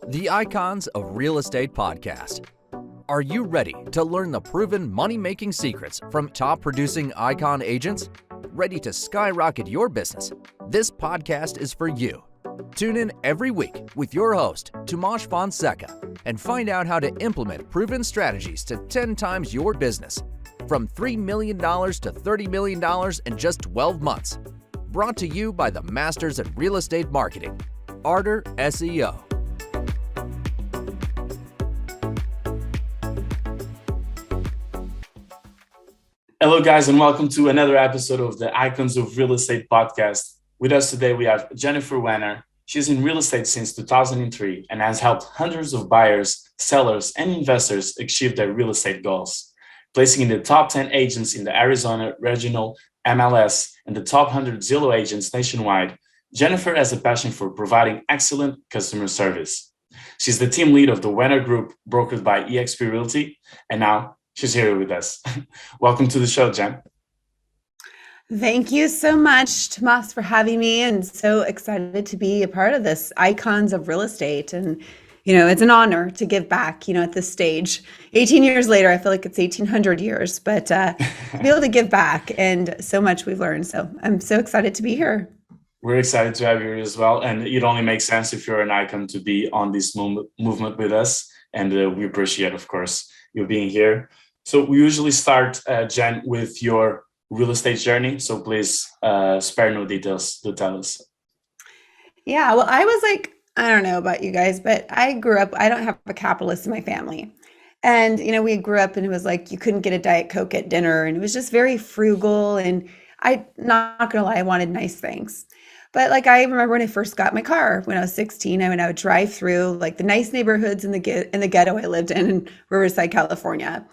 the Icons of Real Estate podcast. Are you ready to learn the proven money-making secrets from top-producing icon agents? Ready to skyrocket your business? This podcast is for you. Tune in every week with your host, Tomasz Fonseca, and find out how to implement proven strategies to 10 times your business, from $3 million to $30 million in just 12 months. Brought to you by the Masters at Real Estate Marketing, Arter SEO. Hello, guys, and welcome to another episode of the Icons of Real Estate podcast. With us today, we have Jennifer Wehner. She's in real estate since 2003 and has helped hundreds of buyers, sellers, and investors achieve their real estate goals, placing in the top 10 agents in the Arizona Regional MLS and the top 100 Zillow Agents nationwide. Jennifer has a passion for providing excellent customer service. She's the team lead of the Wehner Group, brokered by eXp Realty, and now she's here with us. Welcome to the show, Jen. Thank you so much, Tomas, for having me, and so excited to be a part of this Icons of Real Estate. And, it's an honor to give back, at this stage. 18 years later, I feel like it's 1800 years, but to be able to give back, and so much we've learned. So I'm so excited to be here. We're excited to have you here as well. And it only makes sense if you're an icon to be on this movement with us. And we appreciate, of course, you being here. So we usually start, Jen, with your real estate journey. So please spare no details to tell us. Yeah, well, I was like, I don't know about you guys, but I grew up, I don't have a capitalist in my family. And, we grew up and it was like, you couldn't get a Diet Coke at dinner. And it was just very frugal. And not gonna lie, I wanted nice things. But I remember when I first got my car when I was 16, I would drive through the nice neighborhoods in the ghetto I lived in Riverside, California.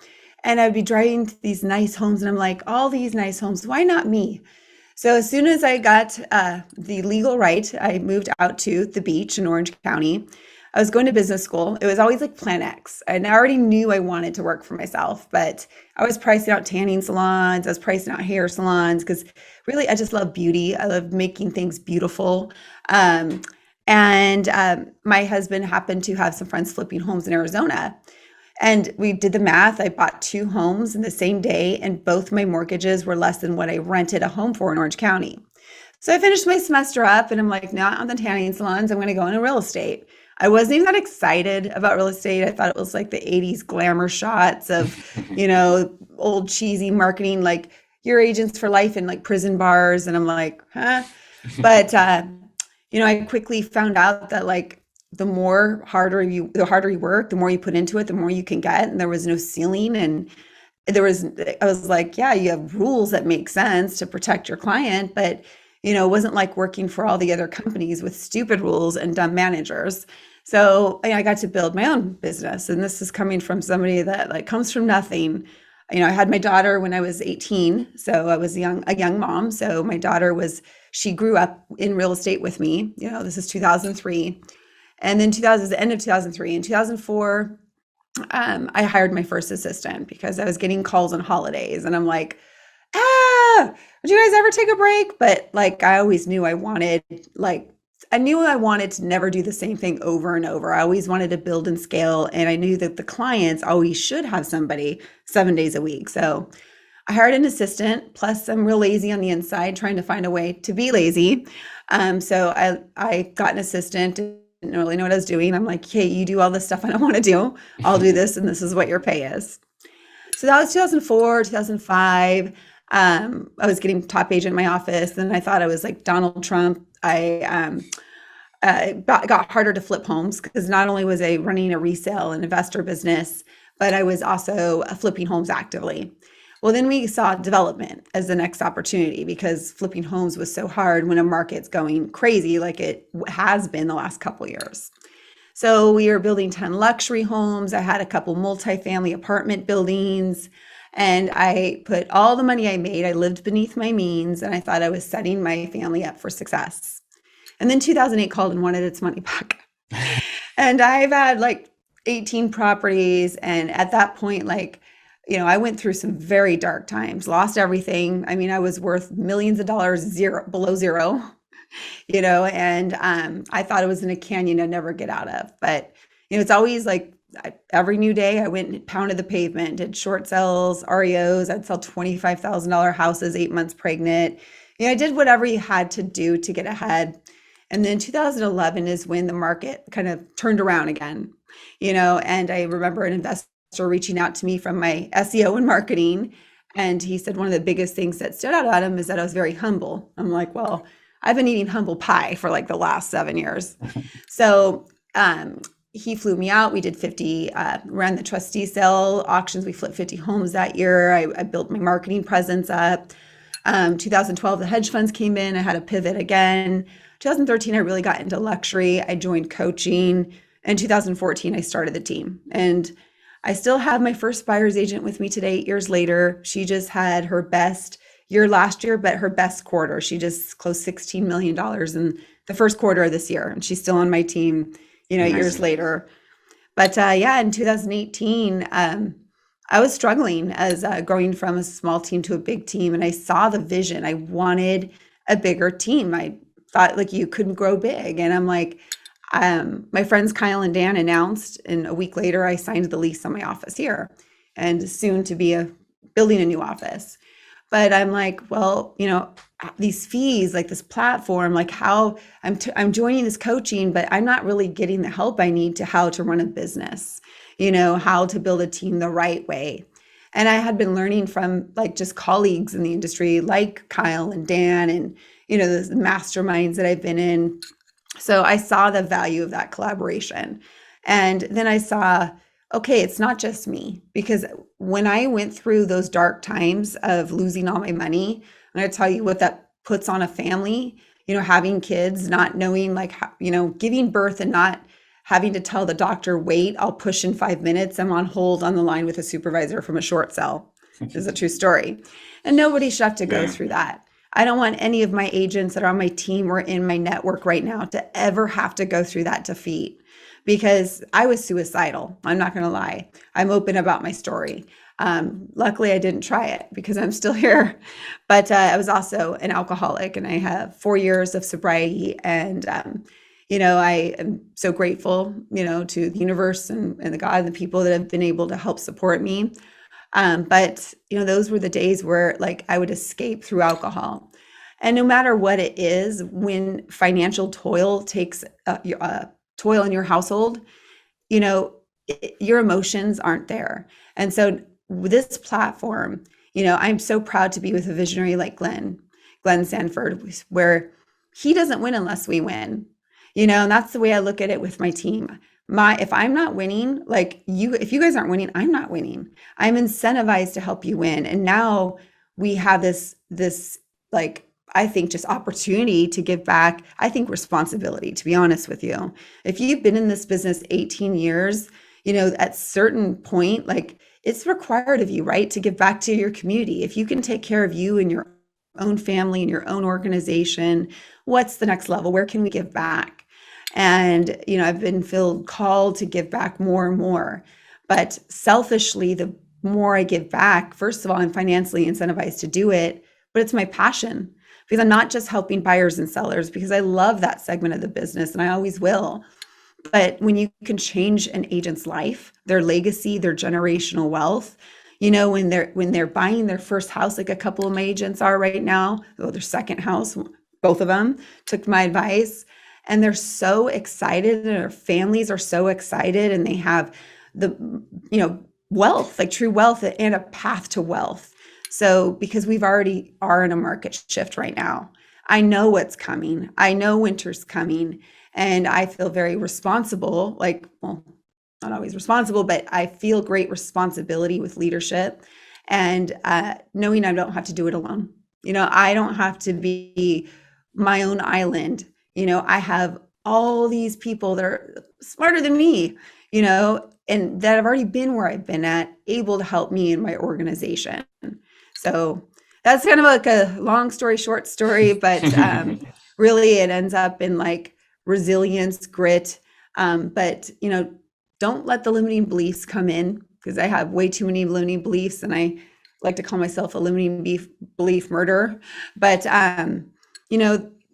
And I'd be driving to these nice homes and I'm like, all these nice homes, why not me? So as soon as I got the legal right, I moved out to the beach in Orange County. I was going to business school. It was always Plan X. And I already knew I wanted to work for myself, but I was pricing out tanning salons. I was pricing out hair salons because really I just love beauty. I love making things beautiful. And my husband happened to have some friends flipping homes in Arizona. And we did the math. I bought 2 homes in the same day, and both my mortgages were less than what I rented a home for in Orange County. So I finished my semester up and I'm like, not on the tanning salons, I'm going to go into real estate. I wasn't even that excited about real estate. I thought it was like the 80s glamour shots of, old cheesy marketing, like your agents for life in prison bars. And I'm like, huh? But, I quickly found out that the harder you work, the more you put into it, the more you can get. And there was no ceiling. And I was like, yeah, you have rules that make sense to protect your client, but it wasn't like working for all the other companies with stupid rules and dumb managers. So I got to build my own business. And this is coming from somebody that comes from nothing. I had my daughter when I was 18. So I was a young mom. So my daughter she grew up in real estate with me. This is 2003. And then the end of 2003, in 2004, I hired my first assistant because I was getting calls on holidays. And I'm like, would you guys ever take a break? But I always knew I wanted to never do the same thing over and over. I always wanted to build and scale. And I knew that the clients always should have somebody 7 days a week. So I hired an assistant, plus I'm real lazy on the inside, trying to find a way to be lazy. So I got an assistant. Didn't really know what I was doing. I'm like, hey, you do all this stuff I don't want to do. I'll do this, and this is what your pay is. So that was 2004, 2005. I was getting top agent in my office, and I thought I was like Donald Trump. I got harder to flip homes because not only was I running a resale and investor business, but I was also flipping homes actively. Well, then we saw development as the next opportunity because flipping homes was so hard when a market's going crazy like it has been the last couple of years. So we were building 10 luxury homes. I had a couple multifamily apartment buildings, and I put all the money I made. I lived beneath my means, and I thought I was setting my family up for success. And then 2008 called and wanted its money back. And I've had 18 properties. And at that point, I went through some very dark times, lost everything. I mean, I was worth millions of dollars, below zero. and I thought it was in a canyon I'd never get out of. But, it's always like every new day I went and pounded the pavement, did short sales, REOs. I'd sell $25,000 houses, 8 months pregnant. I did whatever you had to do to get ahead. And then 2011 is when the market kind of turned around again, and I remember an investor reaching out to me from my SEO and marketing. And he said one of the biggest things that stood out about him is that I was very humble. I'm like, well, I've been eating humble pie for like the last 7 years. So he flew me out. We did 50, ran the trustee sale auctions. We flipped 50 homes that year. I built my marketing presence up. 2012, the hedge funds came in. I had a pivot again. 2013, I really got into luxury. I joined coaching. In 2014, I started the team. And I still have my first buyer's agent with me today, 8 years later. She just had her best year last year, but her best quarter. She just closed $16 million in the first quarter of this year. And she's still on my team, 8 years later. But in 2018, I was struggling as growing from a small team to a big team. And I saw the vision. I wanted a bigger team. I thought like you couldn't grow big. And I'm like, my friends Kyle and Dan announced, and a week later, I signed the lease on my office here and soon to be building a new office. But I'm like, well, these fees, like this platform, like how I'm joining this coaching, but I'm not really getting the help I need to how to run a business, how to build a team the right way. And I had been learning from like just colleagues in the industry, like Kyle and Dan and, the masterminds that I've been in. So I saw the value of that collaboration. And then I saw, okay, it's not just me, because when I went through those dark times of losing all my money, I'm going to tell you what that puts on a family, having kids, not knowing like, giving birth and not having to tell the doctor, wait, I'll push in 5 minutes. I'm on hold on the line with a supervisor from a short sell. This is a true story. And nobody should have to go through that. I don't want any of my agents that are on my team or in my network right now to ever have to go through that defeat, because I was suicidal. I'm not going to lie. I'm open about my story. Luckily, I didn't try it because I'm still here. But I was also an alcoholic, and I have 4 years of sobriety. And, I am so grateful, to the universe and the God and the people that have been able to help support me. But those were the days where like I would escape through alcohol. And no matter what it is, when financial toil takes toil in your household, your emotions aren't there. And so with this platform, I'm so proud to be with a visionary like Glenn Sanford, where he doesn't win unless we win, and that's the way I look at it with my team. If I'm not winning, like if you guys aren't winning, I'm not winning. I'm incentivized to help you win. And now we have this like, I think just opportunity to give back. I think responsibility, to be honest with you. If you've been in this business 18 years, at certain point, like it's required of you, right? To give back to your community. If you can take care of you and your own family and your own organization, what's the next level? Where can we give back? And, I've been called to give back more and more, but selfishly, the more I give back, first of all, I'm financially incentivized to do it, but it's my passion, because I'm not just helping buyers and sellers, because I love that segment of the business and I always will. But when you can change an agent's life, their legacy, their generational wealth, when they're buying their first house, like a couple of my agents are right now, their second house, both of them took my advice. And they're so excited, and their families are so excited, and they have the, wealth, like true wealth and a path to wealth. So because we've already are in a market shift right now, I know what's coming. I know winter's coming, and I feel very responsible, not always responsible, but I feel great responsibility with leadership and knowing I don't have to do it alone. I don't have to be my own island. I have all these people that are smarter than me, and that have already been where I've been at, able to help me in my organization. So that's kind of like a long story, short story, but really it ends up in like resilience, grit. But, don't let the limiting beliefs come in, because I have way too many limiting beliefs, and I like to call myself a limiting belief murderer. But,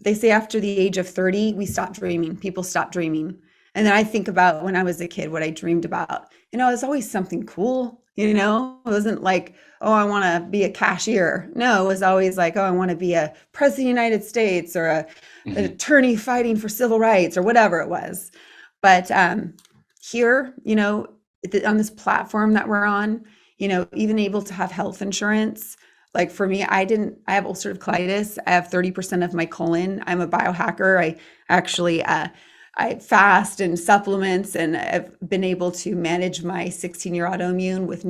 they say after the age of 30, we stop dreaming. People stop dreaming. And then I think about when I was a kid, what I dreamed about. It's always something cool. It wasn't like, oh, I want to be a cashier. No, it was always like, oh, I want to be a president of the United States or an attorney fighting for civil rights or whatever it was. But here, on this platform that we're on, even able to have health insurance. Like for me, I have ulcerative colitis. I have 30% of my colon. I'm a biohacker. I actually, I fast and supplements, and I've been able to manage my 16-year autoimmune with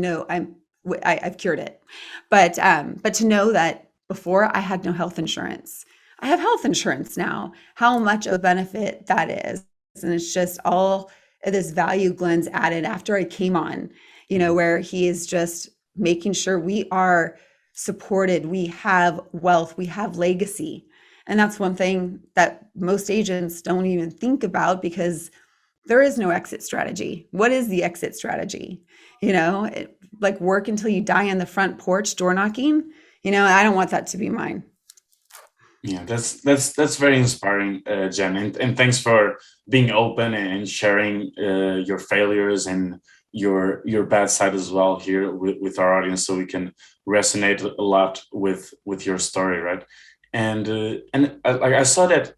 I've cured it. But to know that before I had no health insurance, I have health insurance now, how much of a benefit that is. And it's just all of this value Glenn's added after I came on, where he is just making sure we are supported, we have wealth, we have legacy. And that's one thing that most agents don't even think about because there is no exit strategy. What is the exit strategy? Like work until you die on the front porch door knocking. I don't want that to be mine. Yeah, that's very inspiring, Jen, and thanks for being open and sharing your failures and your bad side as well here with our audience, so we can resonate a lot with your story, right? And I saw that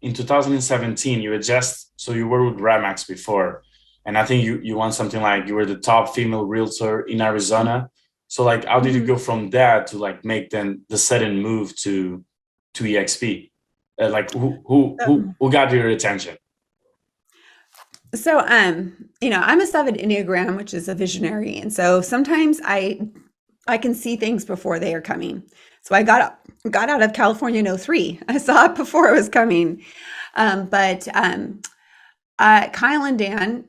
in 2017 you were with Remax before, and I think you won something like you were the top female realtor in Arizona. So like, how did you go from that to like make then the sudden move to EXP? Like who got your attention? So, I'm a 7 Enneagram, which is a visionary. And so sometimes I can see things before they are coming. So I got out of California in 2003. I saw it before it was coming. But Kyle and Dan,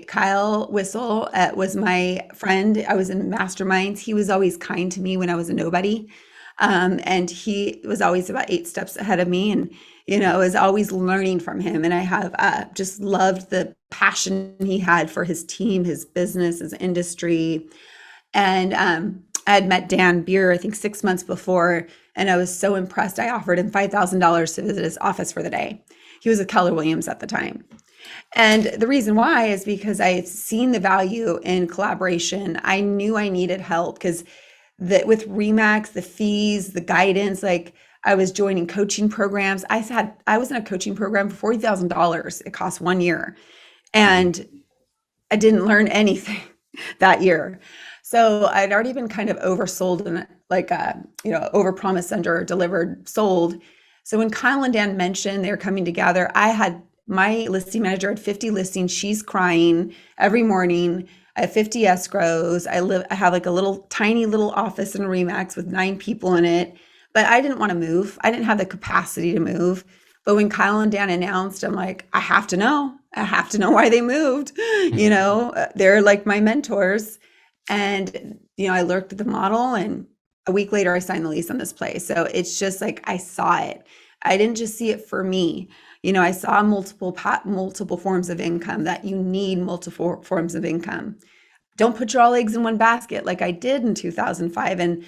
Kyle Whistle was my friend. I was in masterminds. He was always kind to me when I was a nobody. And he was always about 8 steps ahead of me, and was always learning from him. And I have just loved the passion he had for his team, his business, his industry. And I had met Dan Beer, I think 6 months before, and I was so impressed. I offered him $5,000 to visit his office for the day. He was at Keller Williams at the time. And the reason why is because I had seen the value in collaboration. I knew I needed help because with Remax, the fees, the guidance, like I was joining coaching programs. I was in a coaching program for $40,000. It cost 1 year, and I didn't learn anything that year. So I'd already been kind of oversold and overpromised, under delivered, sold. So when Kyle and Dan mentioned they were coming together, I had my listing manager had 50 listings. She's crying every morning. I have 50 escrows. I have like a tiny little office in Remax with 9 people in it, but I didn't want to move. I didn't have the capacity to move. But when Kyle and Dan announced, I'm like, I have to know why they moved. They're like my mentors. And, I looked at the model, and a week later I signed the lease on this place. So it's just like, I saw it. I didn't just see it for me. I saw multiple forms of income, that you need multiple forms of income. Don't put your all eggs in one basket like I did in 2005 and,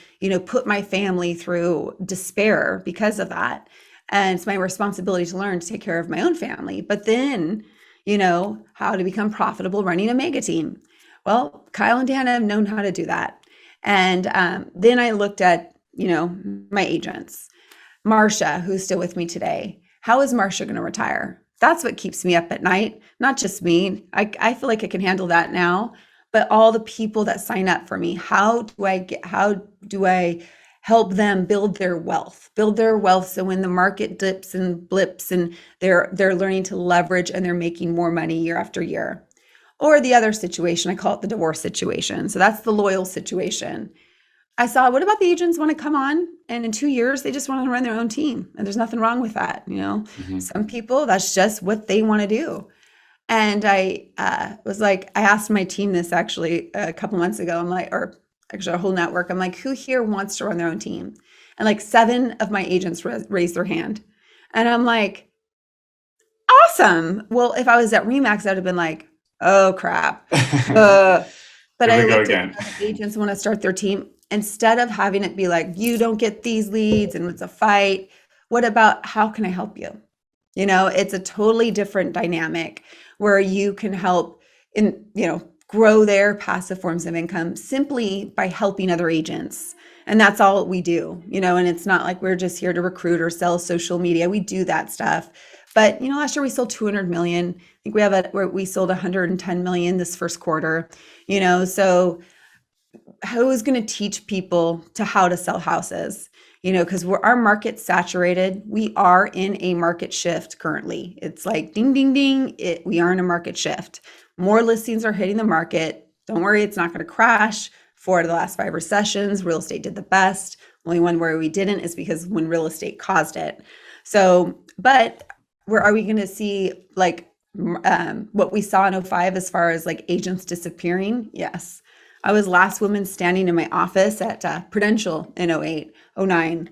put my family through despair because of that. And it's my responsibility to learn to take care of my own family. But then, how to become profitable running a mega team. Well, Kyle and Dan have known how to do that. And then I looked at, my agents. Marsha, who's still with me today. How is Marsha going to retire? That's what keeps me up at night. Not just me. I feel like I can handle that now, but all the people that sign up for me, how do I help them build their wealth? So when the market dips and blips and they're learning to leverage and they're making more money year after year. Or the other situation, I call it the divorce situation. So that's the loyal situation. I saw, what about the agents want to come on and in 2 years, they just want to run their own team. And there's nothing wrong with that. Some people, that's just what they want to do. And I was like, I asked my team this actually a couple months ago. I'm like, or actually our whole network. I'm like, who here wants to run their own team? And like 7 of my agents raised their hand. And I'm like, awesome. Well, if I was at Remax, I'd have been like, oh crap. But I looked at agents want to start their team. Instead of having it be like, you don't get these leads and it's a fight, What about how can I help you? It's a totally different dynamic where you can help grow their passive forms of income simply by helping other agents. And that's all we do, and it's not like we're just here to recruit or sell social media. We do that stuff. But, last year we sold 200 million. I think we sold 110 million this first quarter, so who is going to teach people to how to sell houses? Because our market's saturated. We are in a market shift currently. It's like ding, ding, ding. We are in a market shift. More listings are hitting the market. Don't worry, it's not going to crash. 4 of the last 5 recessions, real estate did the best. Only one where we didn't is because when real estate caused it. So, but where are we going to see like what we saw in '05 as far as like agents disappearing? Yes. I was last woman standing in my office at Prudential in '08, '09.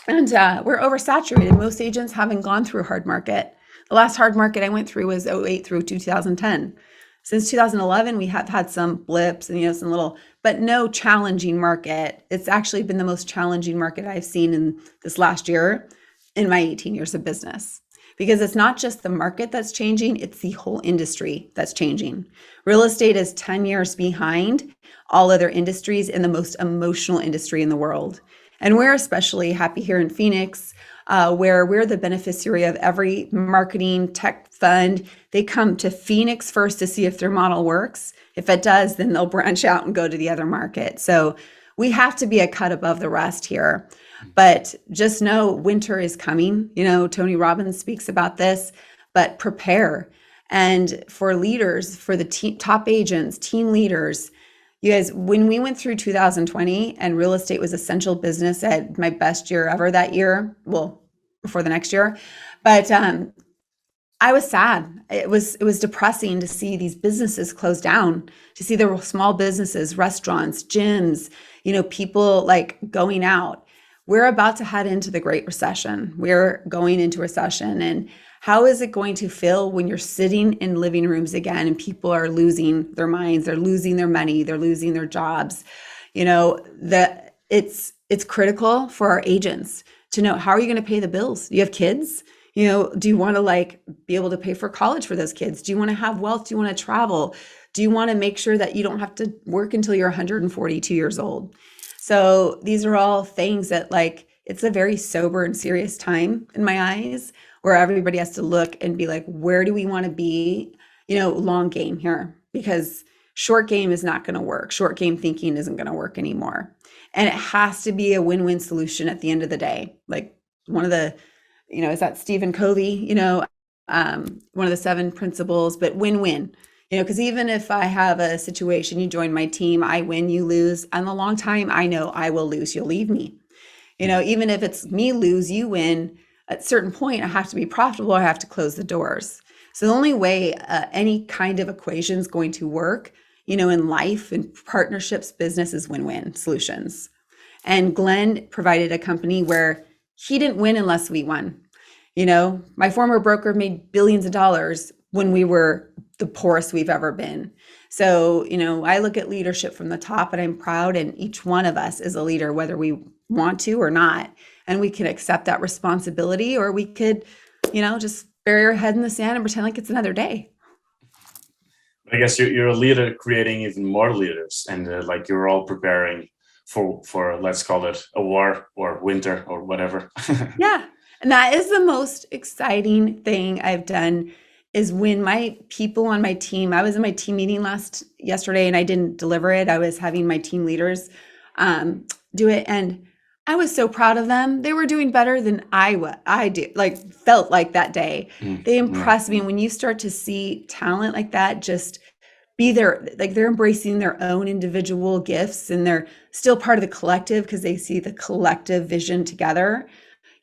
And we're oversaturated. Most agents haven't gone through a hard market. The last hard market I went through was '08 through 2010. Since 2011, we have had some blips and, some little, but no challenging market. It's actually been the most challenging market I've seen in this last year in my 18 years of business. Because it's not just the market that's changing, it's the whole industry that's changing. Real estate is 10 years behind all other industries in the most emotional industry in the world. And we're especially happy here in Phoenix, where we're the beneficiary of every marketing tech fund. They come to Phoenix first to see if their model works. If it does, then they'll branch out and go to the other market. So we have to be a cut above the rest here. But just know winter is coming. Tony Robbins speaks about this, but prepare. And for leaders, for the top agents, team leaders, you guys, when we went through 2020 and real estate was essential business, I had my best year ever that year. Well, before the next year. But I was sad. It was depressing to see these businesses close down, to see the small businesses, restaurants, gyms, people like going out. We're about to head into the Great Recession. We're going into recession. And how is it going to feel when you're sitting in living rooms again and people are losing their minds, they're losing their money, they're losing their jobs? It's critical for our agents to know, how are you going to pay the bills? You have kids? Do you want to be able to pay for college for those kids? Do you want to have wealth? Do you want to travel? Do you want to make sure that you don't have to work until you're 142 years old? So these are all things that it's a very sober and serious time in my eyes, where everybody has to look and be like, where do we want to be, long game here? Because short game is not going to work. Short game thinking isn't going to work anymore. And it has to be a win-win solution at the end of the day. Like one of the, is that Stephen Covey, one of the 7 principles, but win-win. Because even if I have a situation, you join my team, I win, you lose. On the long time, I know I will lose, you'll leave me. Even if it's me lose, you win, at a certain point, I have to be profitable, I have to close the doors. So the only way any kind of equation is going to work, in life and partnerships, business is win-win solutions. And Glenn provided a company where he didn't win unless we won. My former broker made billions of dollars when we were the poorest we've ever been. So, I look at leadership from the top, and I'm proud, and each one of us is a leader, whether we want to or not. And we can accept that responsibility, or we could, just bury our head in the sand and pretend like it's another day. I guess you're a leader creating even more leaders, and you're all preparing for let's call it a war or winter or whatever. Yeah. And that is the most exciting thing I've done, is when my people on my team, I was in my team meeting yesterday and I didn't deliver it. I was having my team leaders do it. And I was so proud of them. They were doing better than I felt like that day. They impressed me. And when you start to see talent like that, just be there, they're embracing their own individual gifts, and they're still part of the collective because they see the collective vision together,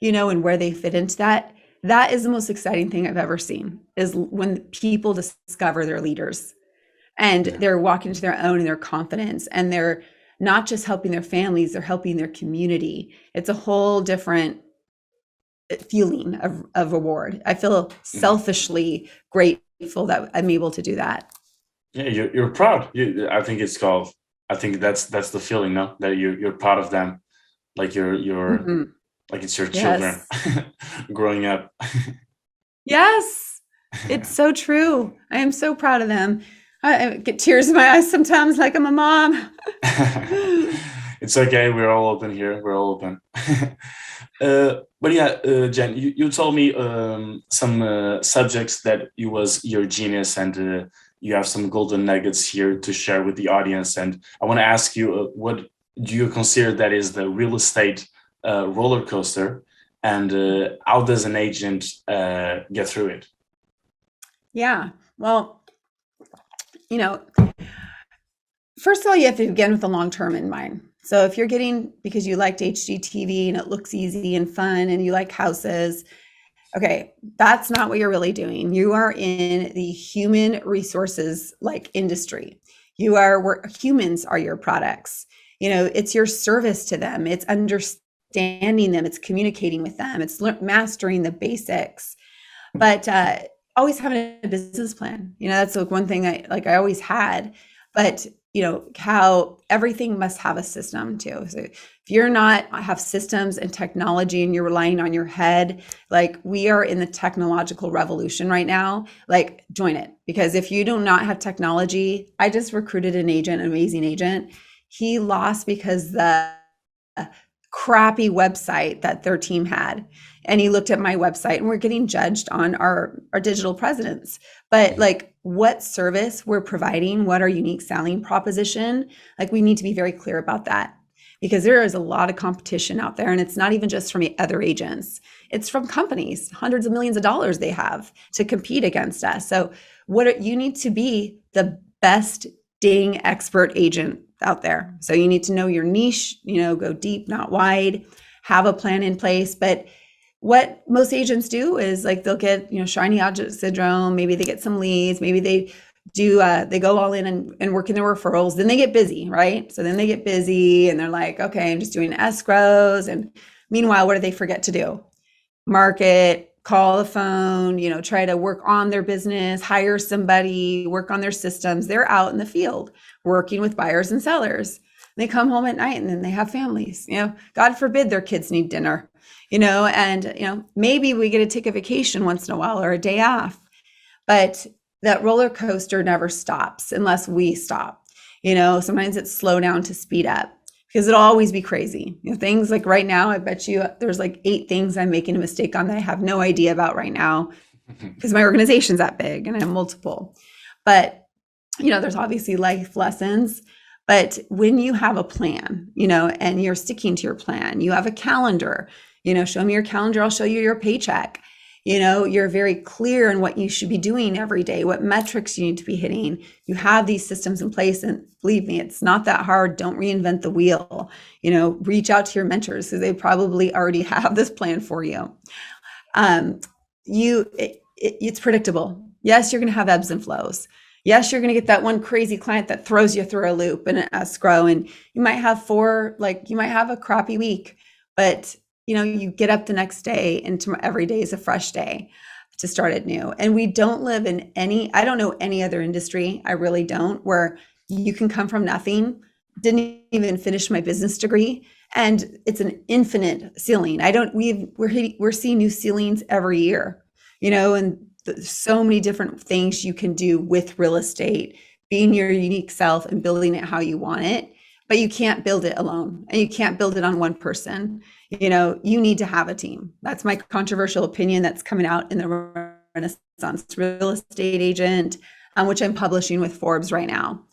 and where they fit into that. That is the most exciting thing I've ever seen, is when people discover their leaders and they're walking into their own and their confidence, and they're not just helping their families, they're helping their community. It's a whole different feeling of reward. I feel selfishly grateful that I'm able to do that. Yeah, you're proud. I think that's the feeling, no? That you're proud of them. Like you're like it's your children Yes. growing up. Yes. It's so true. I am so proud of them. I get tears in my eyes sometimes, like I'm a mom. It's okay. We're all open here. We're all open. But yeah, Jen, you told me some subjects that you was your genius, and you have some golden nuggets here to share with the audience. And I want to ask you, what do you consider that is the real estate roller coaster, and how does an agent get through it? Yeah. Well, you know, first of all, you have to begin with the long term in mind. So if you're getting because you liked HGTV and it looks easy and fun and you like houses, okay, that's not what you're really doing. You are in the human resources like industry. You are where humans are your products. It's your service to them. It's understanding them. It's communicating with them. It's mastering the basics. But always having a business plan. That's like one thing I always had. But how everything must have a system too. So if you're not have systems and technology and you're relying on your head, like we are in the technological revolution right now, like join it. Because if you do not have technology, I just recruited an agent, an amazing agent. He lost because the crappy website that their team had. And he looked at my website and we're getting judged on our digital presence. But like what service we're providing, what our unique selling proposition, like we need to be very clear about that because there is a lot of competition out there. And it's not even just from other agents. It's from companies, hundreds of millions of dollars they have to compete against us. So you need to be the best dang expert agent out there. So you need to know your niche, go deep, not wide, have a plan in place. But what most agents do is like they'll get, shiny object syndrome. Maybe they get some leads. Maybe they do, they go all in and work in their referrals. Then they get busy, right? So then they get busy and they're like, okay, I'm just doing escrows. And meanwhile, what do they forget to do? Market, call the phone, try to work on their business, hire somebody, work on their systems. They're out in the field working with buyers and sellers. They come home at night and then they have families. God forbid their kids need dinner, and maybe we get to take a vacation once in a while or a day off. But that roller coaster never stops unless we stop. Sometimes it's slow down to speed up because it'll always be crazy. Things like right now, I bet you there's like 8 things I'm making a mistake on that I have no idea about right now because my organization's that big and I have multiple. But, there's obviously life lessons. But when you have a plan, and you're sticking to your plan, you have a calendar, show me your calendar, I'll show you your paycheck. You're very clear in what you should be doing every day, what metrics you need to be hitting. You have these systems in place, and believe me, it's not that hard. Don't reinvent the wheel. Reach out to your mentors because they probably already have this plan for you. It's predictable. Yes, you're going to have ebbs and flows. Yes, you're going to get that one crazy client that throws you through a loop and an escrow, and you might have you might have a crappy week, but you get up the next day and every day is a fresh day to start it new. And we don't live in I don't know any other industry, I really don't, where you can come from nothing, didn't even finish my business degree, and it's an infinite ceiling. We're seeing new ceilings every year, and so many different things you can do with real estate, being your unique self and building it how you want it. But you can't build it alone and you can't build it on one person. You need to have a team. That's my controversial opinion that's coming out in the Renaissance Real Estate Agent, which I'm publishing with Forbes right now,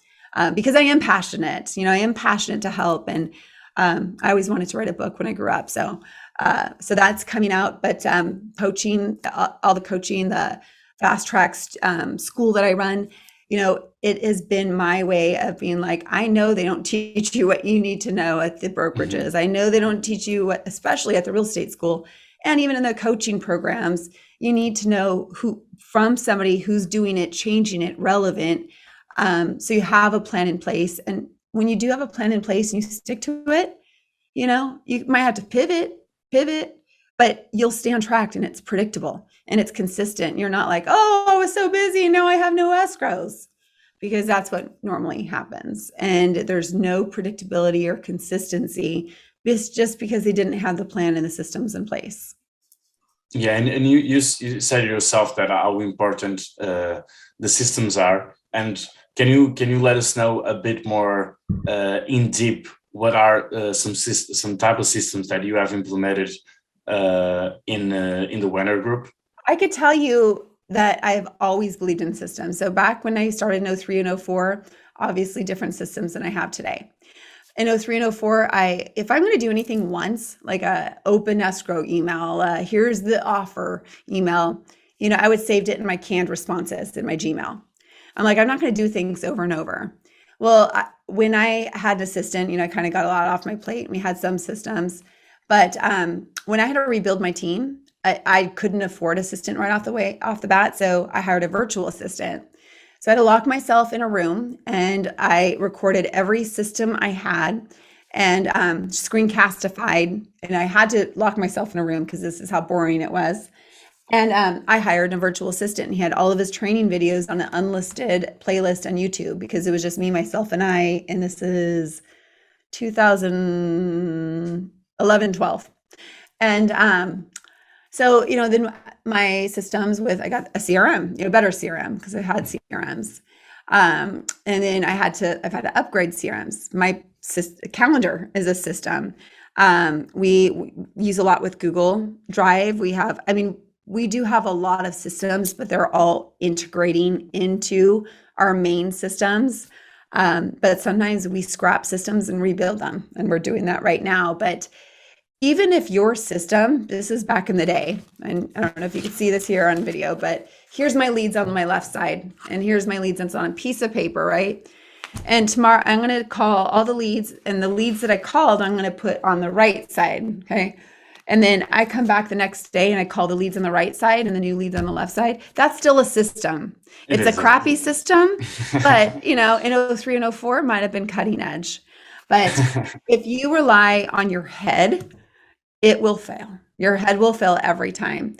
because I am passionate. I am passionate to help. And I always wanted to write a book when I grew up. So that's coming out. But coaching, all the coaching, the fast track school that I run, it has been my way of being like, I know they don't teach you what you need to know at the brokerages. Mm-hmm. I know they don't teach you what, especially at the real estate school and even in the coaching programs, you need to know from somebody who's doing it, changing it, relevant. So you have a plan in place. And when you do have a plan in place and you stick to it, you might have to pivot, but you'll stay on track and it's predictable and it's consistent. You're not like, oh, I was so busy and now I have no escrows, because that's what normally happens. And there's no predictability or consistency It's just because they didn't have the plan and the systems in place. Yeah, and you said yourself that how important the systems are. And can you let us know a bit more in deep what are some type of systems that you have implemented in the Wehner Group? I could tell you that I've always believed in systems. So back when I started in 03 and 04, obviously different systems than I have today. In 03 and 04, if I'm going to do anything once, like a open escrow email, here's the offer email, I would saved it in my canned responses in my Gmail. I'm like, I'm not going to do things over and over. Well, when I had an assistant, I kind of got a lot off my plate. We had some systems, but when I had to rebuild my team, I couldn't afford assistant right off the bat. So I hired a virtual assistant. So I had to lock myself in a room and I recorded every system I had and screencastified. And I had to lock myself in a room because this is how boring it was. And I hired a virtual assistant and he had all of his training videos on an unlisted playlist on YouTube because it was just me, myself, and I. And this is 2011, 12. And so, then my systems I got a CRM, better CRM because I had CRMs. And then I've had to upgrade CRMs. My calendar is a system. We use a lot with Google Drive. We do have a lot of systems, but they're all integrating into our main systems. But sometimes we scrap systems and rebuild them, and we're doing that right now. But even if your system, this is back in the day, and I don't know if you can see this here on video, but here's my leads on my left side, and here's my leads on a piece of paper, right? And tomorrow I'm going to call all the leads, and the leads that I called, I'm going to put on the right side, okay? And then I come back the next day and I call the leads on the right side and the new leads on the left side. That's still a system. It's a crappy system, but in 03 and 04 might have been cutting edge. But if you rely on your head, it will fail. Your head will fail every time.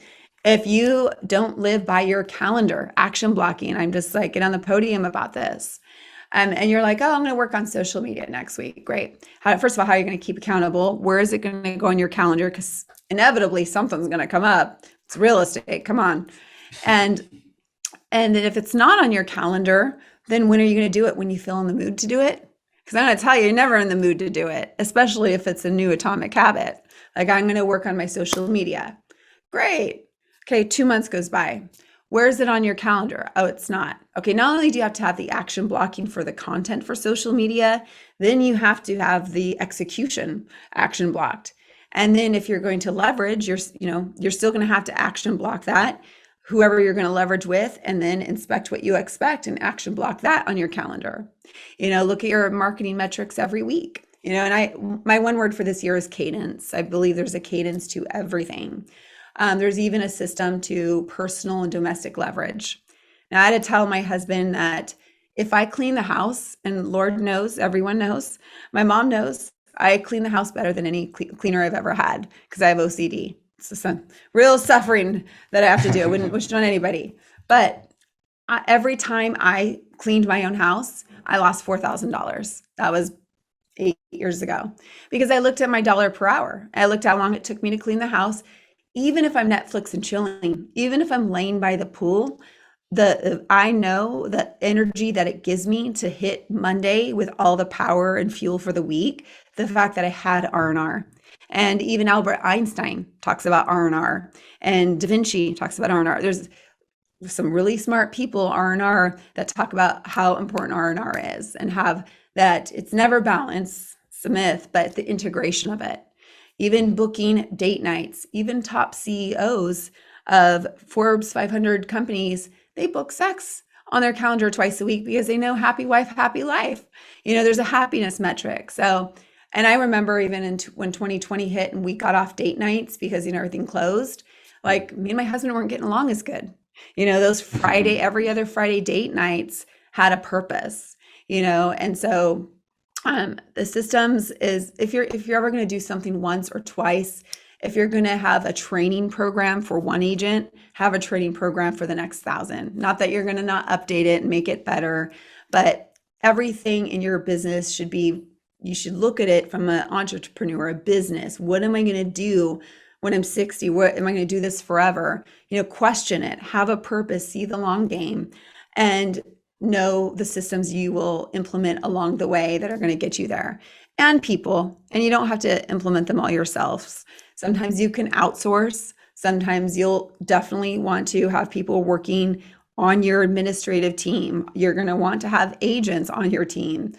If you don't live by your calendar, action blocking, I'm just like, get on the podium about this. And you're like, oh, I'm going to work on social media next week. Great. First of all, how are you going to keep accountable? Where is it going to go on your calendar? Because inevitably something's going to come up. It's real estate. Come on. And then if it's not on your calendar, then when are you going to do it? When you feel in the mood to do it? Because I'm going to tell you, you're never in the mood to do it, especially if it's a new atomic habit. Like, I'm going to work on my social media. Great. Okay, 2 months goes by. Where is it on your calendar? Oh, it's not. Okay, not only do you have to have the action blocking for the content for social media, then you have to have the execution action blocked. And then if you're going to leverage, you're still going to have to action block that, whoever you're going to leverage with, and then inspect what you expect and action block that on your calendar. Look at your marketing metrics every week. And my one word for this year is cadence. I believe there's a cadence to everything. There's even a system to personal and domestic leverage. Now, I had to tell my husband that if I clean the house, and Lord knows, everyone knows, my mom knows, I clean the house better than any cleaner I've ever had because I have OCD. It's just some real suffering that I have to do. I wouldn't wish it on anybody. But every time I cleaned my own house, I lost $4,000. That was 8 years ago because I looked at my dollar per hour. I looked how long it took me to clean the house. Even if I'm Netflix and chilling, even if I'm laying by the pool, I know the energy that it gives me to hit Monday with all the power and fuel for the week, the fact that I had R&R. And even Albert Einstein talks about R&R, and Da Vinci talks about R&R. There's some really smart people, R&R, that talk about how important R&R is and have that it's never balanced, it's a myth, but the integration of it. Even booking date nights, even top CEOs of Forbes 500 companies, they book sex on their calendar twice a week because they know happy wife, happy life. There's a happiness metric. So, and I remember even when 2020 hit and we got off date nights because, everything closed, like me and my husband weren't getting along as good. Those every other Friday date nights had a purpose, and so the systems is if you're ever going to do something once or twice, if you're going to have a training program for one agent, have a training program for the next 1,000. Not that you're going to not update it and make it better, but everything in your business should be you should look at it from an entrepreneur, a business. What am I going to do when I'm 60? What am I going to do this forever? Question it, have a purpose, see the long game, and know the systems you will implement along the way that are going to get you there, and people. And you don't have to implement them all yourselves. Sometimes you can outsource. Sometimes you'll definitely want to have people working on your administrative team. You're going to want to have agents on your team,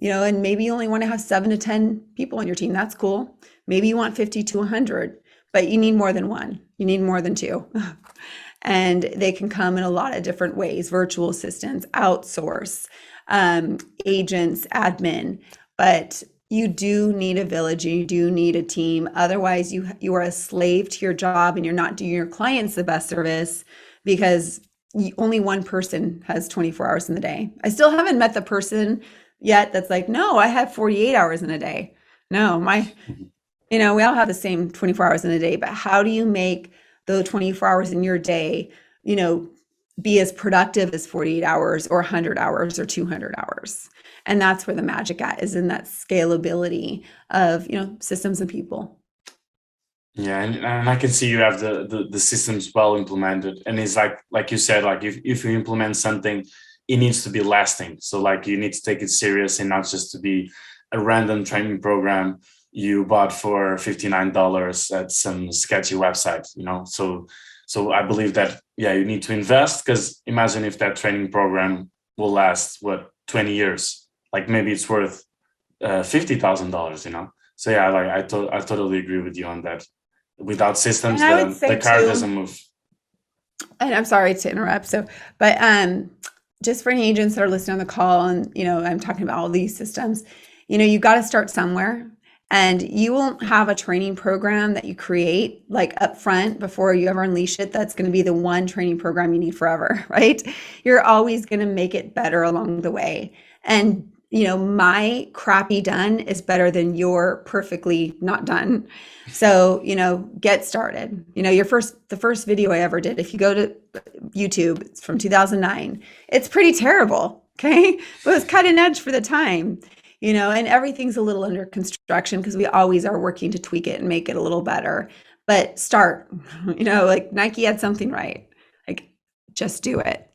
and maybe you only want to have 7 to 10 people on your team. That's cool. Maybe you want 50 to 100, but you need more than one. You need more than two. And they can come in a lot of different ways: virtual assistants, outsource, agents, admin. But you do need a village, you do need a team. Otherwise, you are a slave to your job, and you're not doing your clients the best service, because only one person has 24 hours in the day. I still haven't met the person yet that's like, no, I have 48 hours in a day. No, we all have the same 24 hours in a day, but how do you make those 24 hours in your day, be as productive as 48 hours or 100 hours or 200 hours? And that's where the magic is in that scalability of, systems and people. Yeah, and I can see you have the systems well implemented. And it's like you said, like if you implement something, it needs to be lasting. So like you need to take it serious and not just to be a random training program you bought for $59 at some sketchy website, So I believe that, you need to invest, because imagine if that training program will last, 20 years? Like maybe it's worth $50,000, So I totally agree with you on that. Without systems, the car doesn't move. And I'm sorry to interrupt. But just for any agents that are listening on the call, and I'm talking about all these systems, you got to start somewhere. And you won't have a training program that you create like up front before you ever unleash it that's going to be the one training program you need forever, right? You're always going to make it better along the way. And my crappy done is better than your perfectly not done. So, get started. The first video I ever did, if you go to YouTube, it's from 2009. It's pretty terrible, okay? But it's cutting edge for the time. And everything's a little under construction because we always are working to tweak it and make it a little better. But start, like Nike had something right. Like, just do it.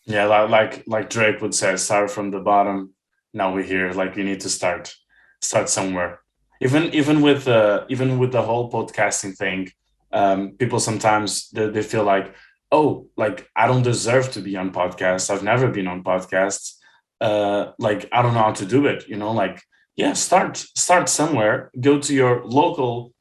Yeah, like Drake would say, start from the bottom. Now we're here. Like you need to start somewhere. Even with the whole podcasting thing, people sometimes they feel like, oh, like I don't deserve to be on podcasts. I've never been on podcasts. Like I don't know how to do it, start somewhere. Go to your local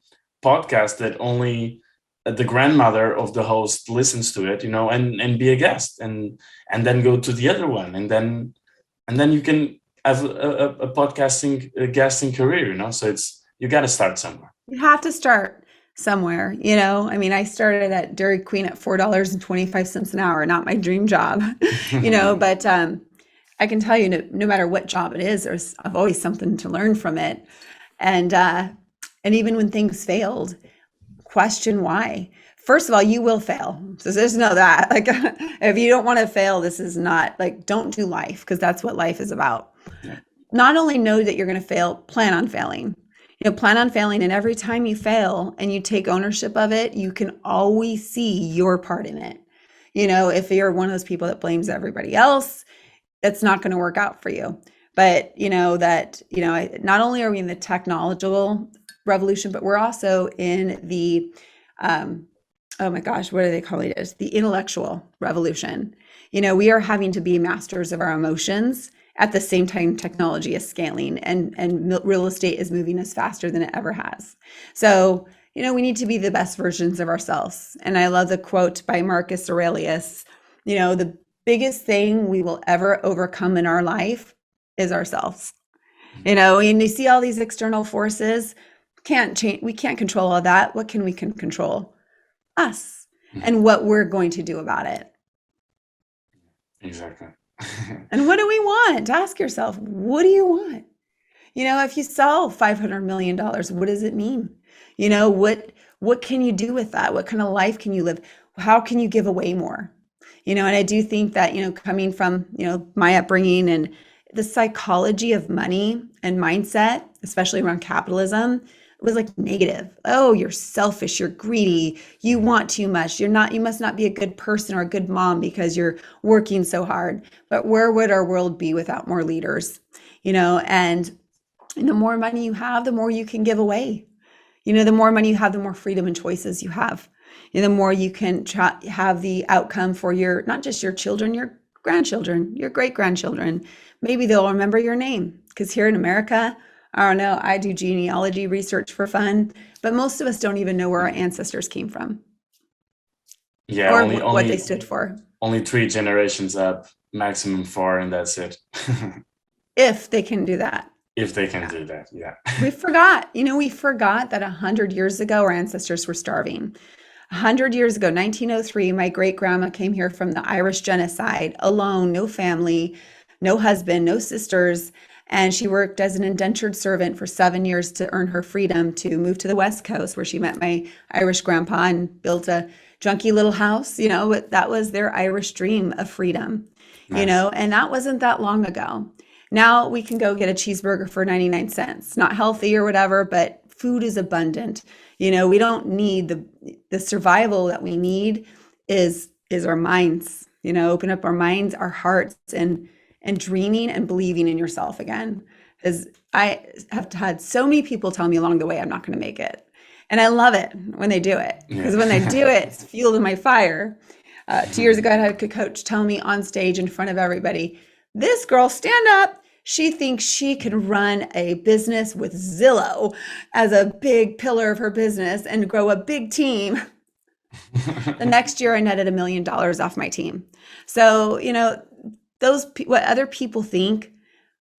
podcast that only the grandmother of the host listens to it, and be a guest, and then go to the other one, and then you can have a podcasting guesting career, so you got to start somewhere. You have to start somewhere. I started at Dairy Queen at $4.25 an hour, not my dream job, but I can tell you, no matter what job it is, I've always something to learn from it. And even when things failed, question why. First of all, you will fail. So just know that. Like, if you don't want to fail, this is not like, don't do life, because that's what life is about. Yeah. Not only know that you're going to fail, plan on failing. Plan on failing. And every time you fail and you take ownership of it, you can always see your part in it. If you're one of those people that blames everybody else, it's not going to work out for you. But not only are we in the technological revolution, but we're also in the oh my gosh, what do they call it? The intellectual revolution. We are having to be masters of our emotions at the same time technology is scaling, and real estate is moving us faster than it ever has. So we need to be the best versions of ourselves. And I love the quote by Marcus Aurelius. The biggest thing we will ever overcome in our life is ourselves. And you see all these external forces, can't change. We can't control all that. What can we control? Us and what we're going to do about it. Exactly. And what do we want? Ask yourself, what do you want? If you sell $500 million, what does it mean? What can you do with that? What kind of life can you live? How can you give away more? And I do think that, coming from, my upbringing, and the psychology of money and mindset, especially around capitalism, was like negative. Oh, you're selfish, you're greedy, you want too much, you must not be a good person or a good mom because you're working so hard. But where would our world be without more leaders? And the more money you have, the more you can give away. The more money you have, the more freedom and choices you have. The more you can have the outcome for not just your children, your grandchildren, your great grandchildren. Maybe they'll remember your name. Because here in America, I don't know, I do genealogy research for fun, but most of us don't even know where our ancestors came from. Yeah, or what they stood for. Only 3 generations up, maximum 4, and that's it. If they can do that. If they can do that, yeah. We forgot that 100 years ago, our ancestors were starving. 100 years ago, 1903, my great grandma came here from the Irish genocide, alone, no family, no husband, no sisters. And she worked as an indentured servant for 7 years to earn her freedom to move to the West Coast, where she met my Irish grandpa and built a junky little house. But that was their Irish dream of freedom, Nice. and that wasn't that long ago. Now we can go get a cheeseburger for 99 cents. Not healthy or whatever, but food is abundant. We don't need the survival that we need is our minds. Open up our minds, our hearts, and dreaming and believing in yourself again. Because I have had so many people tell me along the way, I'm not going to make it. And I love it when they do it. Because when they do it, it's fuel to my fire. 2 years ago, I had a coach tell me on stage in front of everybody, this girl, stand up. She thinks she can run a business with Zillow as a big pillar of her business and grow a big team. The next year, I netted $1 million off my team. So, what other people think,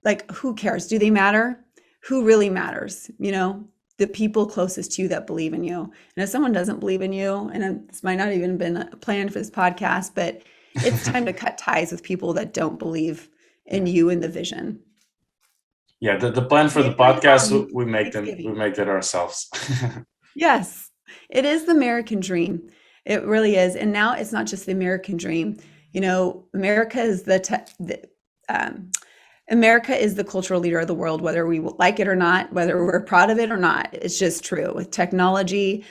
like, who cares? Do they matter? Who really matters? The people closest to you that believe in you. And if someone doesn't believe in you, and this might not even have been planned for this podcast, but it's time to cut ties with people that don't believe in you and the vision. Yeah, the plan for the podcast, we make that ourselves. Yes, it is the American dream. It really is. And now it's not just the American dream. America is America is the cultural leader of the world, whether we like it or not, whether we're proud of it or not. It's just true. With technology,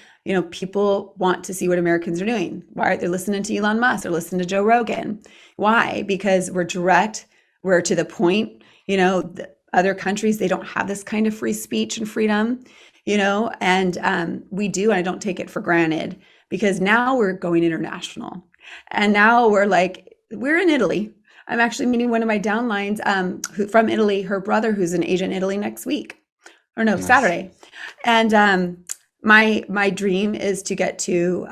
people want to see what Americans are doing. Why are they listening to Elon Musk? They're listening to Joe Rogan. Why? Because we're direct. We're to the point. The other countries, they don't have this kind of free speech and freedom, and we do. And I don't take it for granted, because now we're going international. And now we're in Italy. I'm actually meeting one of my downlines from Italy, her brother, who's an agent in Italy next week. Or no, nice. Saturday. And my dream is to get to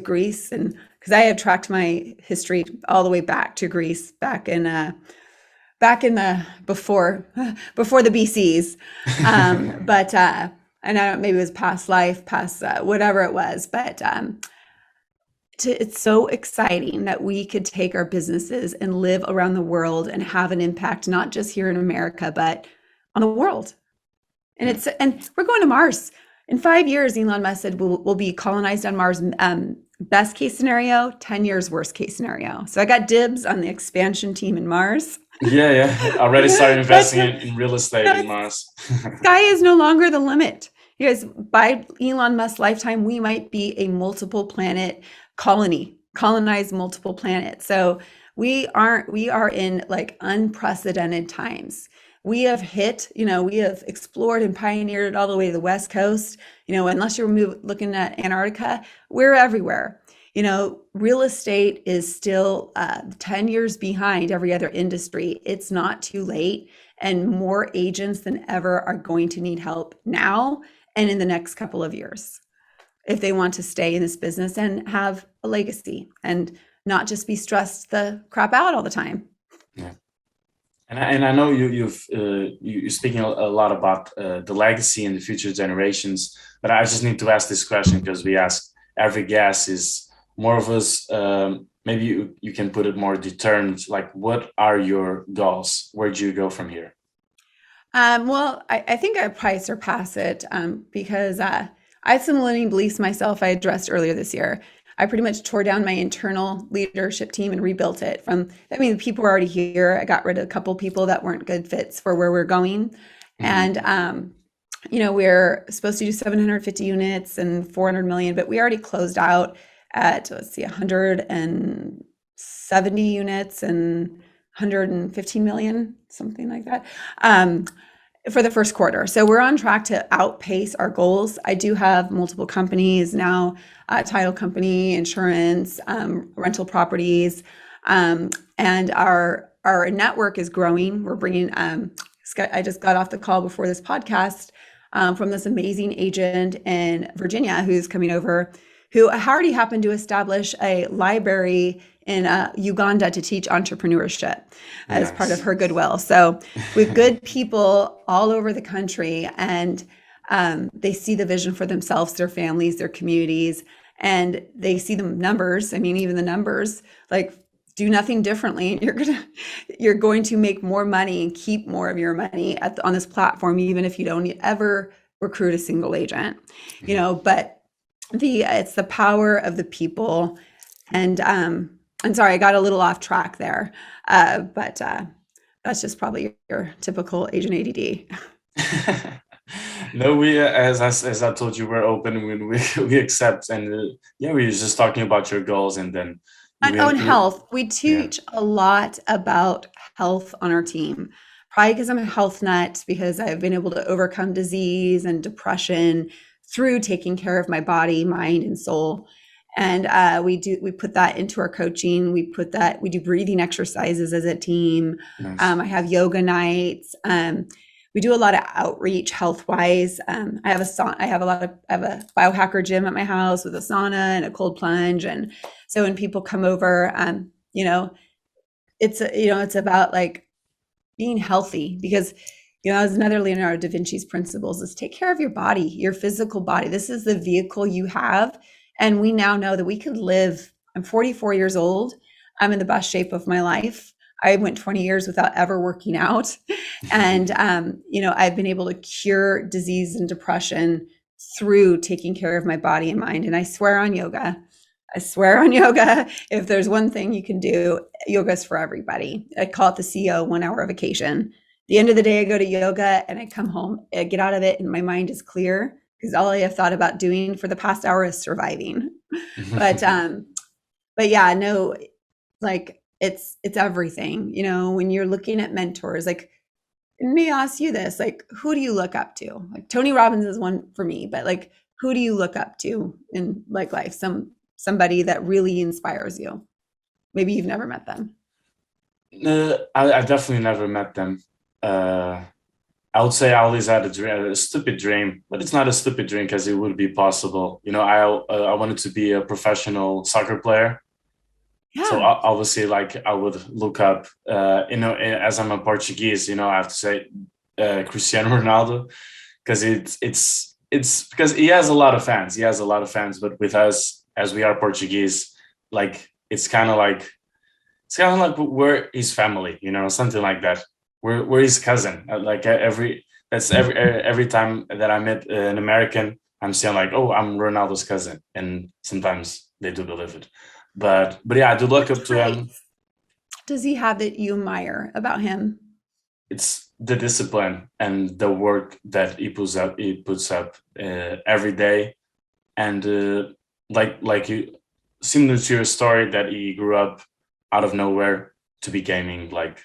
Greece, and because I have tracked my history all the way back to Greece, back in the before the BCs, but and I don't, maybe it was past life, past whatever it was, but it's so exciting that we could take our businesses and live around the world and have an impact, not just here in America, but on the world. And we're going to Mars. In 5 years, Elon Musk said we'll be colonized on Mars. Best case scenario, 10 years, worst case scenario. So I got dibs on the expansion team in Mars. Yeah. Already started investing in real estate in Mars. Sky is no longer the limit. Because by Elon Musk's lifetime, we might be a multiple planet colonize multiple planets. So we are in unprecedented times. We have we have explored and pioneered all the way to the West Coast. Unless you're looking at Antarctica, we're everywhere. Real estate is still 10 years behind every other industry. It's not too late, and more agents than ever are going to need help now and in the next couple of years, if they want to stay in this business and have a legacy and not just be stressed the crap out all the time. Yeah. And I know you're speaking a lot about the legacy and the future generations, but I just need to ask this question because we ask every guest, is more of us, maybe you can put it more determined, what are your goals? Where do you go from here? Well, I think I'd probably surpass it because I have some limiting beliefs myself I addressed earlier this year. I pretty much tore down my internal leadership team and rebuilt it the people were already here. I got rid of a couple people that weren't good fits for where we're going. And, we're supposed to do 750 units and 400 million, but we already closed out at, 170 units and 115 million, something like that, for the first quarter. So we're on track to outpace our goals. I do have multiple companies now, title company, insurance, rental properties, and our network is growing. We're bringing, I just got off the call before this podcast from this amazing agent in Virginia who's coming over, who already happened to establish a library in Uganda to teach entrepreneurship as part of her goodwill. So we've good people all over the country, and they see the vision for themselves, their families, their communities, and they see the numbers. I mean, even the numbers, like, do nothing differently, you're going to make more money and keep more of your money on this platform, even if you don't ever recruit a single agent. But it's the power of the people. And I'm sorry, I got a little off track there, but that's just probably your typical agent ADD. No, we as I told you, we're open when we accept, and we were just talking about your goals, and then and health. We teach a lot about health on our team. Probably because I'm a health nut, because I've been able to overcome disease and depression through taking care of my body, mind, and soul. And we put that into our coaching. We do breathing exercises as a team. Nice. I have yoga nights. We do a lot of outreach health-wise. I have a biohacker gym at my house with a sauna and a cold plunge. And so when people come over, it's about like being healthy, because that was another Leonardo da Vinci's principles, is take care of your body, your physical body. This is the vehicle you have. And we now know that we could live. I'm 44 years old. I'm in the best shape of my life. I went 20 years without ever working out. And, I've been able to cure disease and depression through taking care of my body and mind. And I swear on yoga. If there's one thing you can do, yoga's for everybody. I call it the CEO 1 hour vacation. At the end of the day, I go to yoga and I come home, I get out of it, and my mind is clear, because all I have thought about doing for the past hour is surviving. But yeah, no, like it's everything. When you're looking at mentors, like, let me ask you this, like, who do you look up to? Like, Tony Robbins is one for me, but like, who do you look up to in like life? Somebody that really inspires you. Maybe you've never met them. I definitely never met them. I would say I always had a stupid dream, but it's not a stupid dream because it would be possible. I wanted to be a professional soccer player. Yeah. So obviously, like, I would look up, as I'm a Portuguese, I have to say Cristiano Ronaldo, because it's because he has a lot of fans. But with us, as we are Portuguese, like, it's kind of like we're his family, something like that. We're his cousin. Like every time that I met an American, I'm saying like, oh, I'm Ronaldo's cousin, and sometimes they do believe it. But yeah, I do look up to him. Does he have that you admire about him? It's the discipline and the work that he puts up every day, and like you, similar to your story, that he grew up out of nowhere to be gaming like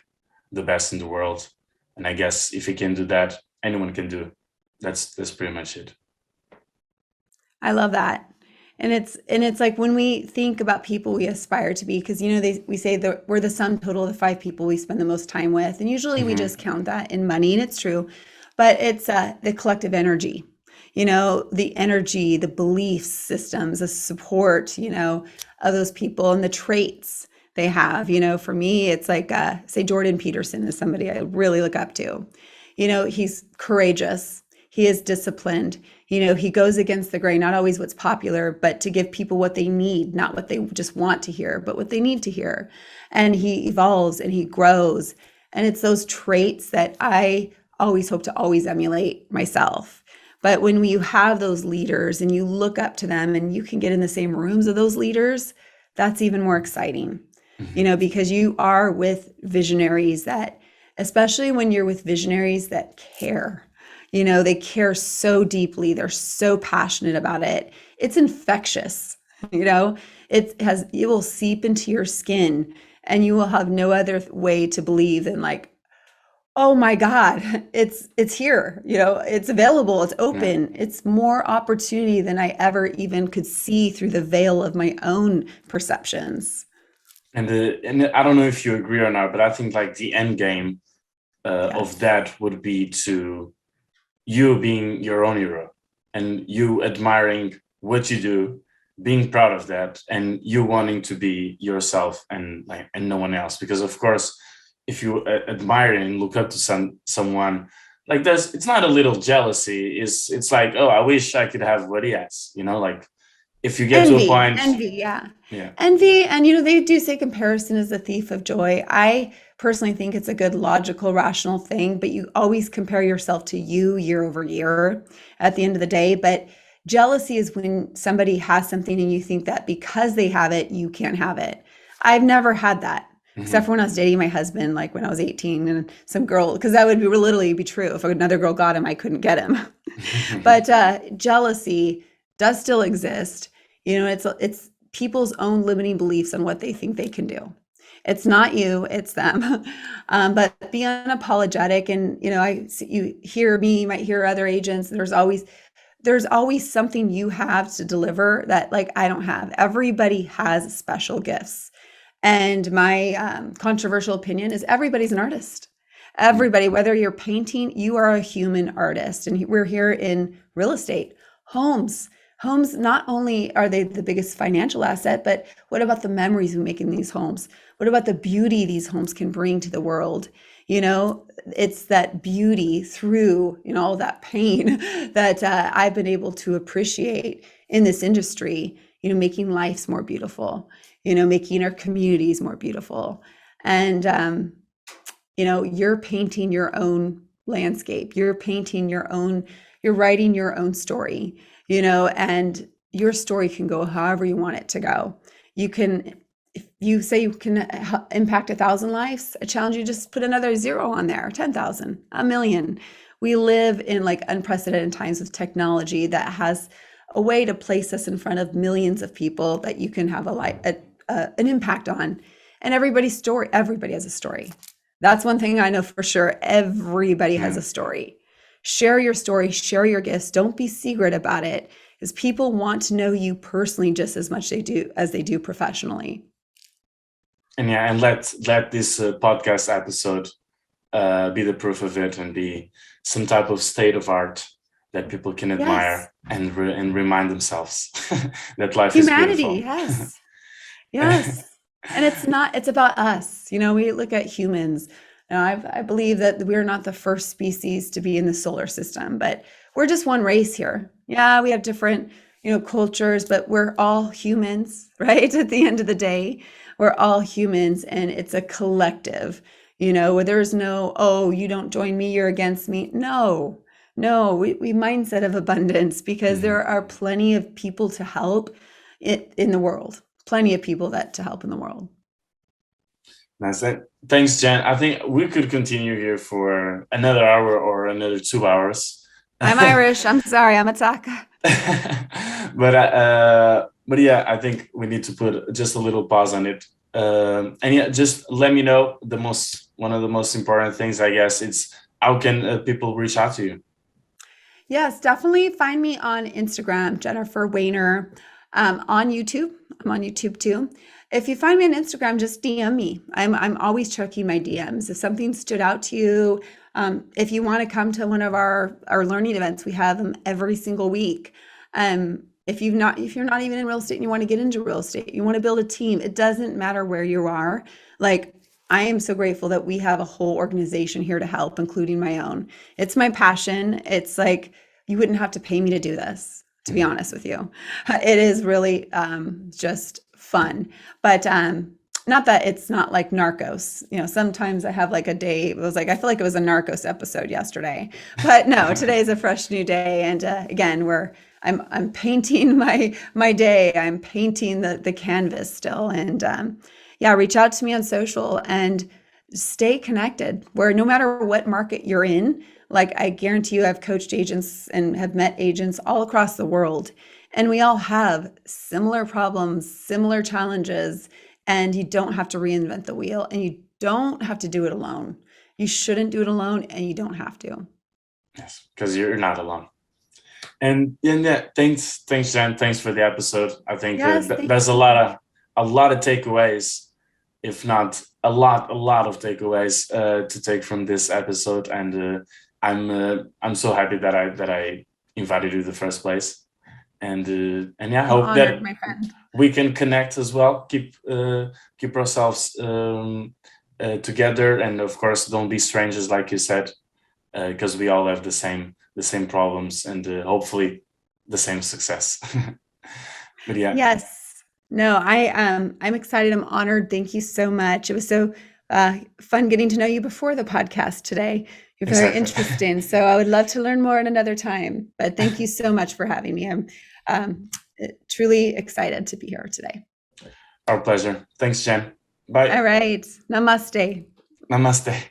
the best in the world. And I guess if he can do that, anyone can do. That's pretty much it. I love that. And it's like, when we think about people we aspire to be, because we say that we're the sum total of the 5 people we spend the most time with, and usually we just count that in money, and it's true, but it's the collective energy, the energy, the belief systems, the support, of those people, and the traits they have. For me, it's like, say Jordan Peterson is somebody I really look up to. He's courageous. He is disciplined. He goes against the grain, not always what's popular, but to give people what they need, not what they just want to hear, but what they need to hear. And he evolves and he grows. And it's those traits that I always hope to always emulate myself. But when you have those leaders and you look up to them and you can get in the same rooms of those leaders, that's even more exciting, because you are with visionaries that, especially when you're with visionaries that care, they care so deeply. They're so passionate about it. It's infectious, it will seep into your skin, and you will have no other way to believe than like, oh my God, it's here, it's available, it's open. It's more opportunity than I ever even could see through the veil of my own perceptions. And I don't know if you agree or not, but I think like the end game of that would be to you being your own hero and you admiring what you do, being proud of that, and you wanting to be yourself and no one else. Because of course, if you admire and look up to someone, like it's not a little jealousy. It's like, oh, I wish I could have what he has. Like if you get to a point, envy, envy, and they do say comparison is the thief of joy. I personally think it's a good, logical, rational thing, but you always compare yourself to you year over year at the end of the day. But jealousy is when somebody has something and you think that because they have it, you can't have it. I've never had that. Except for when I was dating my husband, like when I was 18, and some girl, because that would literally be true. If another girl got him, I couldn't get him. But jealousy does still exist. It's people's own limiting beliefs on what they think they can do. It's not you, it's them. But be unapologetic. And, you hear me, you might hear other agents. There's always something you have to deliver that like I don't have. Everybody has special gifts. And my controversial opinion is everybody's an artist. Everybody, whether you're painting, you are a human artist. And we're here in real estate. Homes, not only are they the biggest financial asset, but what about the memories we make in these homes? What about the beauty these homes can bring to the world? It's that beauty through, all that pain that I've been able to appreciate in this industry, making lives more beautiful, making our communities more beautiful. And, you're painting your own landscape. You're painting you're writing your own story, and your story can go however you want it to go. If you say you can impact 1,000 lives, I challenge you just put another 0 on there, 10,000, 1,000,000. We live in like unprecedented times with technology that has a way to place us in front of millions of people that you can have an impact on. And everybody has a story. That's one thing I know for sure. Everybody has a story. Share your story, share your gifts. Don't be secret about it, because people want to know you personally just as much as they do professionally. And let this podcast episode be the proof of it, and be some type of state of art that people can admire and remind themselves that life Humanity, is beautiful. Yes. And it's about us. We look at humans. I believe that we're not the first species to be in the solar system, but we're just one race here. Yeah, we have different, cultures, but we're all humans, right? At the end of the day, we're all humans, and it's a collective, where there's no, oh, you don't join me, you're against me. No, we mindset of abundance, because there are plenty of people to help in the world. Plenty of people to help in the world. Nice. Thanks, Jen. I think we could continue here for another hour or another 2 hours. I'm Irish. I'm sorry. I'm a Taka. But yeah, I think we need to put just a little pause on it. And yeah, just let me know one of the most important things, I guess, it's how can people reach out to you? Yes, definitely find me on Instagram, Jennifer Wehner. On YouTube. I'm on YouTube too. If you find me on Instagram, just DM me. I'm always checking my DMs. If something stood out to you, if you want to come to one of our learning events, we have them every single week. If you're not even in real estate and you want to get into real estate, you want to build a team, it doesn't matter where you are. Like, I am so grateful that we have a whole organization here to help, including my own. It's my passion. It's like, you wouldn't have to pay me to do this, to be honest with you. It is really just fun. But not that it's not like Narcos. Sometimes I have like a day. It was like I feel like it was a Narcos episode yesterday, but no, today is a fresh new day. And again, I'm painting my day. I'm painting the canvas still. And yeah, reach out to me on social and stay connected. Where no matter what market you're in, like I guarantee you, I've coached agents and have met agents all across the world, and we all have similar problems, similar challenges. And you don't have to reinvent the wheel, and you don't have to do it alone. You shouldn't do it alone, and you don't have to. Yes, because you're not alone. And yeah, thanks, Jen. Thanks for the episode. I think Yes, there's a lot of takeaways, if not a lot of takeaways to take from this episode. And I'm so happy that I invited you in the first place. And yeah, I I'm hope honored, that my friend. we can connect as well. Keep ourselves together, and of course, don't be strangers, like you said, because we all have the same problems, and hopefully the same success. But yeah, Yes. No, I'm excited. I'm honored. Thank you so much. It was so fun getting to know you before the podcast today. You're very exactly. interesting. So I would love to learn more at another time. But thank you so much for having me. I'm truly excited to be here today. Our pleasure. Thanks, Jen. Bye. All right. Namaste. Namaste.